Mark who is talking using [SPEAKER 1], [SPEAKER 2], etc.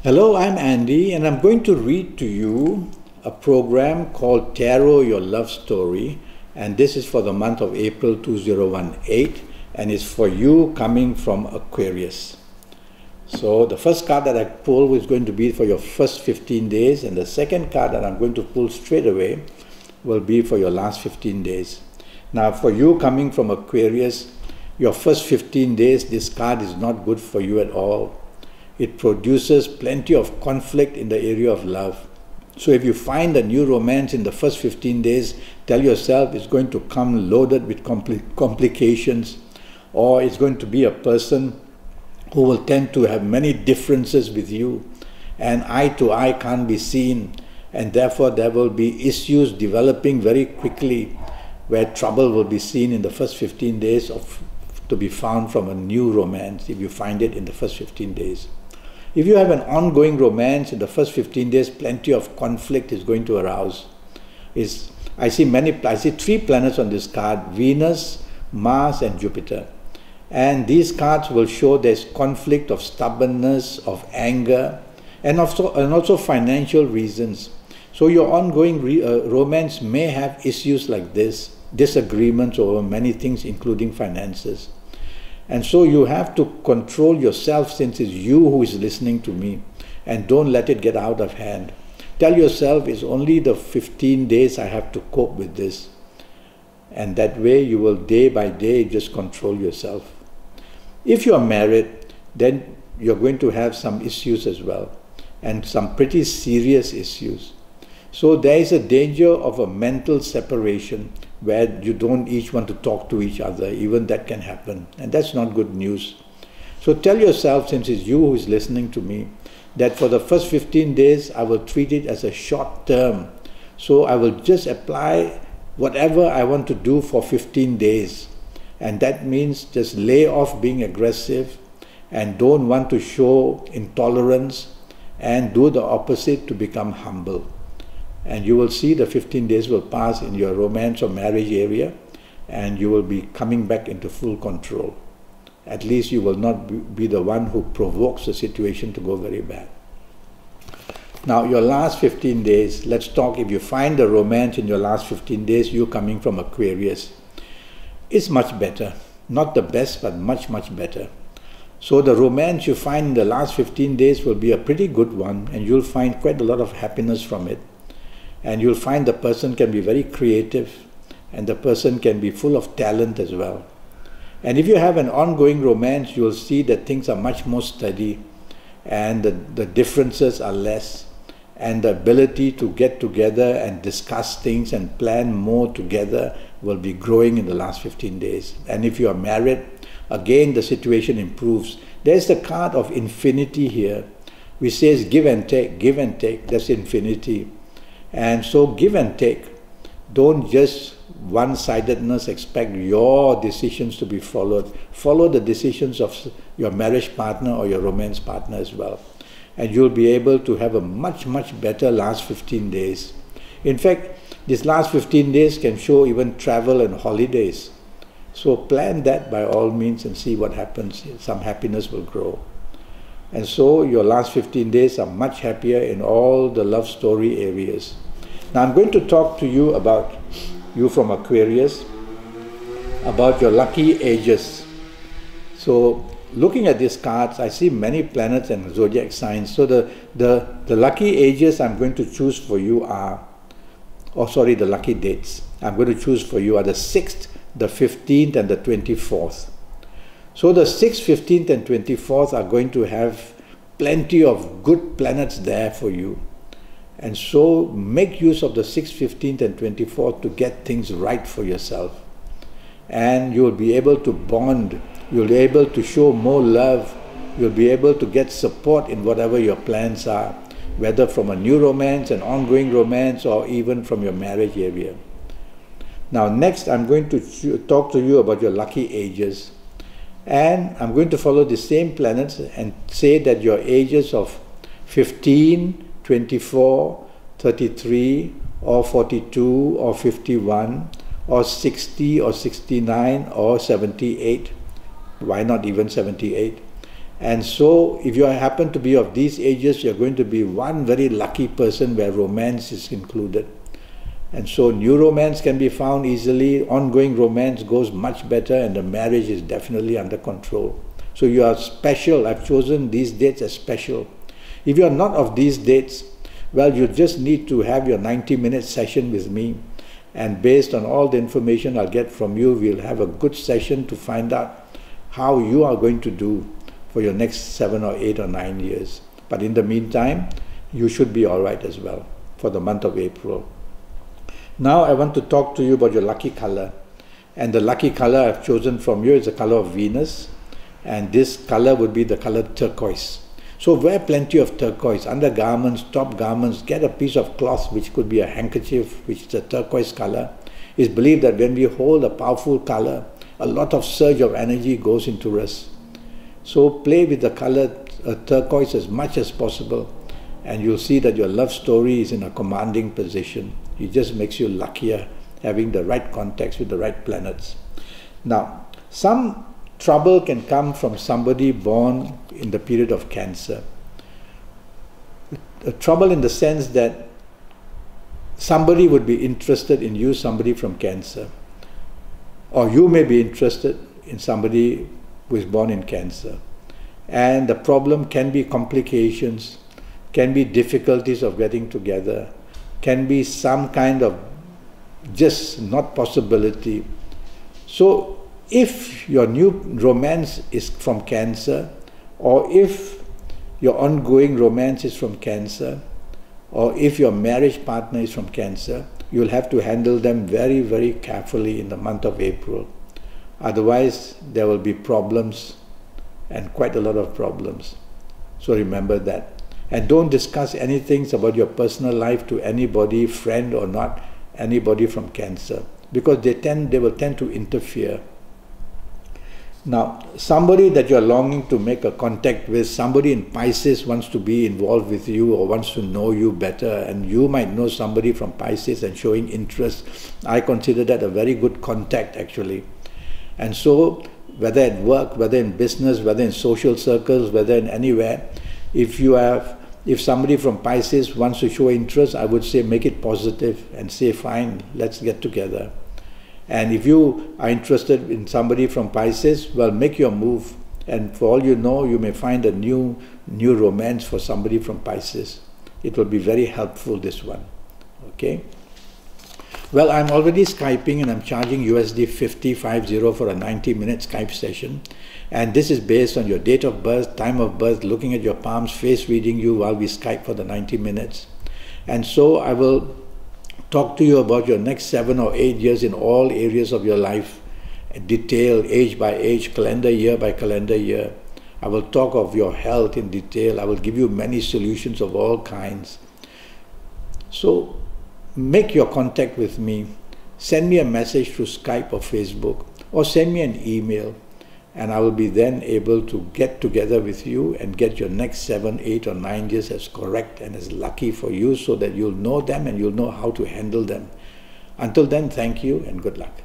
[SPEAKER 1] Hello, I'm Andy, and I'm going to read to you a program called Tarot Your Love Story, and this is for the month of April 2018, and it's for you coming from Aquarius. So the first card that I pull is going to be for your first 15 days, and the second card that I'm going to pull straight away will be for your last 15 days. Now, for you coming from Aquarius, your first 15 days, this card is not good for you at all. It produces plenty of conflict in the area of love. So if you find a new romance in the first 15 days, tell yourself it's going to come loaded with complications, or it's going to be a person who will tend to have many differences with you, and eye to eye can't be seen, and therefore there will be issues developing very quickly where trouble will be seen in the first 15 days to be found from a new romance if you find it in the first 15 days. If you have an ongoing romance in the first 15 days, plenty of conflict is going to arouse. I see three planets on this card: Venus, Mars, and Jupiter. And these cards will show there's conflict of stubbornness, of anger, and also financial reasons. So your ongoing romance may have issues like this, disagreements over many things, including finances. And so you have to control yourself, since it's you who is listening to me, and don't let it get out of hand. Tell yourself it's only the 15 days I have to cope with this. And that way you will day by day just control yourself. If you are married, then you're going to have some issues as well, and some pretty serious issues. So there is a danger of a mental separation where you don't each want to talk to each other. Even that can happen, and that's not good news. So tell yourself, since it's you who is listening to me, that for the first 15 days I will treat it as a short term. So I will just apply whatever I want to do for 15 days. And that means just lay off being aggressive and don't want to show intolerance, and do the opposite to become humble. And you will see the 15 days will pass in your romance or marriage area, and you will be coming back into full control. At least you will not be the one who provokes the situation to go very bad. Now, your last 15 days, let's talk. If you find the romance in your last 15 days, you coming from Aquarius, it's much better. Not the best, but much, much better. So the romance you find in the last 15 days will be a pretty good one, and you'll find quite a lot of happiness from it. And you'll find the person can be very creative, and the person can be full of talent as well. And if you have an ongoing romance, you'll see that things are much more steady, and the differences are less, and the ability to get together and discuss things and plan more together will be growing in the last 15 days. And if you are married, again the situation improves. There's the card of infinity here, which says give and take, that's infinity. And so give and take. Don't just one-sidedness expect your decisions to be followed. Follow the decisions of your marriage partner or your romance partner as well. And you'll be able to have a much, much better last 15 days. In fact, this last 15 days can show even travel and holidays. So plan that by all means and see what happens. Some happiness will grow. And so your last 15 days are much happier in all the love story areas. Now I'm going to talk to you about you from Aquarius, about your lucky ages. So looking at these cards, I see many planets and zodiac signs. So the lucky ages I'm going to choose for you are, the lucky dates I'm going to choose for you are the 6th, the 15th, and the 24th. So the 6th, 15th, and 24th are going to have plenty of good planets there for you. And so make use of the 6th, 15th, and 24th to get things right for yourself. And you'll be able to bond. You'll be able to show more love. You'll be able to get support in whatever your plans are, whether from a new romance, an ongoing romance, or even from your marriage area. Now next, I'm going to talk to you about your lucky ages. And I'm going to follow the same planets and say that your ages of 15, 24, 33, or 42, or 51, or 60, or 69, or 78. Why not even 78? And so if you happen to be of these ages, you're going to be one very lucky person where romance is included. And so new romance can be found easily, ongoing romance goes much better, and the marriage is definitely under control. So you are special. I've chosen these dates as special. If you are not of these dates, well, you just need to have your 90-minute session with me, and based on all the information I'll get from you, we'll have a good session to find out how you are going to do for your next 7 or 8 or 9 years. But in the meantime, you should be all right as well for the month of April. Now I want to talk to you about your lucky color. And the lucky color I've chosen from you is the color of Venus. And this color would be the color turquoise. So wear plenty of turquoise, undergarments, top garments, get a piece of cloth which could be a handkerchief, which is a turquoise color. It's believed that when we hold a powerful color, a lot of surge of energy goes into us. So play with the color turquoise as much as possible, and you'll see that your love story is in a commanding position. It just makes you luckier having the right contacts with the right planets. Now, some trouble can come from somebody born in the period of Cancer. Trouble in the sense that somebody would be interested in you, somebody from Cancer. Or you may be interested in somebody who is born in Cancer. And the problem can be complications, can be difficulties of getting together, can be some kind of just not possibility. So if your new romance is from Cancer, or if your ongoing romance is from Cancer, or if your marriage partner is from Cancer, you'll have to handle them very, very carefully in the month of April. Otherwise, there will be problems, and quite a lot of problems. So remember that. And don't discuss anything about your personal life to anybody, friend or not, anybody from Cancer, because they will tend to interfere. Now, somebody that you're longing to make a contact with, somebody in Pisces wants to be involved with you or wants to know you better, and you might know somebody from Pisces and showing interest. I consider that a very good contact actually. And so, whether at work, whether in business, whether in social circles, whether in anywhere, if somebody from Pisces wants to show interest, I would say make it positive and say, fine, let's get together. And if you are interested in somebody from Pisces, well, make your move. And for all you know, you may find a new romance for somebody from Pisces. It will be very helpful, this one. Okay? Well, I'm already Skyping and I'm charging USD 50 for a 90-minute Skype session. And this is based on your date of birth, time of birth, looking at your palms, face reading you while we Skype for the 90 minutes. And so I will talk to you about your next 7 or 8 years in all areas of your life, detail, age by age, calendar year by calendar year. I will talk of your health in detail. I will give you many solutions of all kinds. So make your contact with me. Send me a message through Skype or Facebook, or send me an email, and I will be then able to get together with you and get your next 7, 8 or 9 years as correct and as lucky for you, so that you'll know them and you'll know how to handle them. Until then, thank you and good luck.